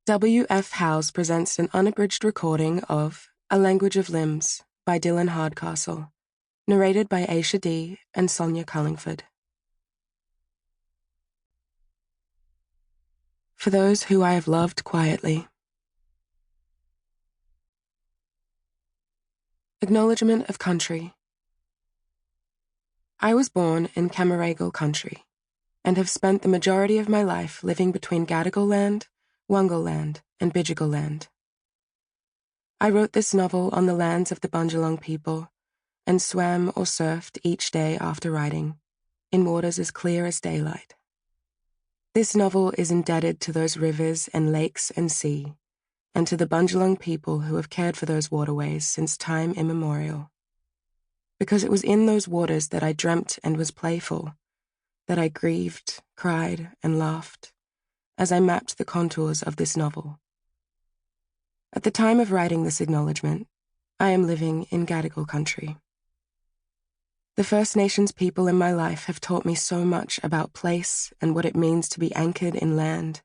W.F. Howes presents an unabridged recording of A Language of Limbs by Dylin Hardcastle, narrated by Aisha D. and Sonya Cullingford. For those who I have loved quietly. Acknowledgement of country. I was born in Camaragal country, and have spent the majority of my life living between Gadigal land, Wongal land, and Bidjigal land. I wrote this novel on the lands of the Bundjalung people, and swam or surfed each day after writing, in waters as clear as daylight. This novel is indebted to those rivers and lakes and sea, and to the Bundjalung people who have cared for those waterways since time immemorial. Because it was in those waters that I dreamt and was playful, that I grieved, cried, and laughed, as I mapped the contours of this novel. At the time of writing this acknowledgement, I am living in Gadigal country. The First Nations people in my life have taught me so much about place and what it means to be anchored in land,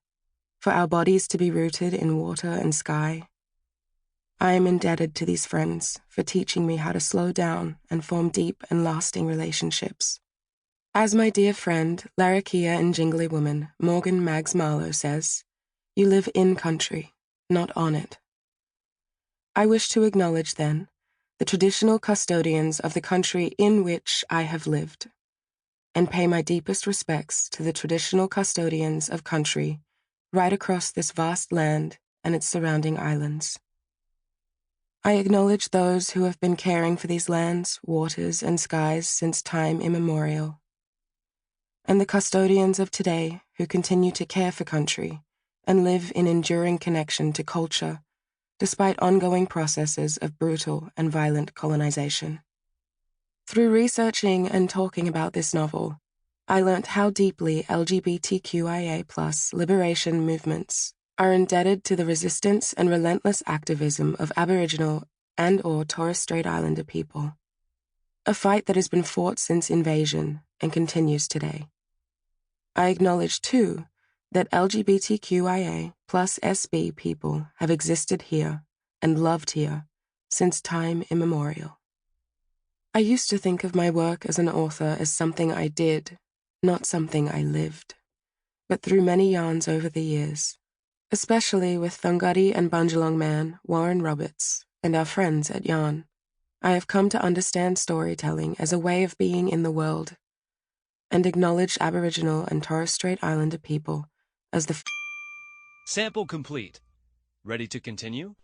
for our bodies to be rooted in water and sky. I am indebted to these friends for teaching me how to slow down and form deep and lasting relationships. As my dear friend, Larrakia and Jingly woman, Morgan Mags Marlowe says, you live in country, not on it. I wish to acknowledge, then, the traditional custodians of the country in which I have lived, and pay my deepest respects to the traditional custodians of country right across this vast land and its surrounding islands. I acknowledge those who have been caring for these lands, waters, and skies since time immemorial, and the custodians of today who continue to care for country and live in enduring connection to culture, despite ongoing processes of brutal and violent colonization. Through researching and talking about this novel, I learnt how deeply LGBTQIA+ liberation movements are indebted to the resistance and relentless activism of Aboriginal and/or Torres Strait Islander people, a fight that has been fought since invasion and continues today. I acknowledge, too, that LGBTQIA+ SB people have existed here and loved here since time immemorial. I used to think of my work as an author as something I did, not something I lived. But through many yarns over the years, especially with Thunguddy and Bundjalung man Warren Roberts and our friends at Yarn, I have come to understand storytelling as a way of being in the world, and acknowledge Aboriginal and Torres Strait Islander people as the Sample complete. Ready to continue?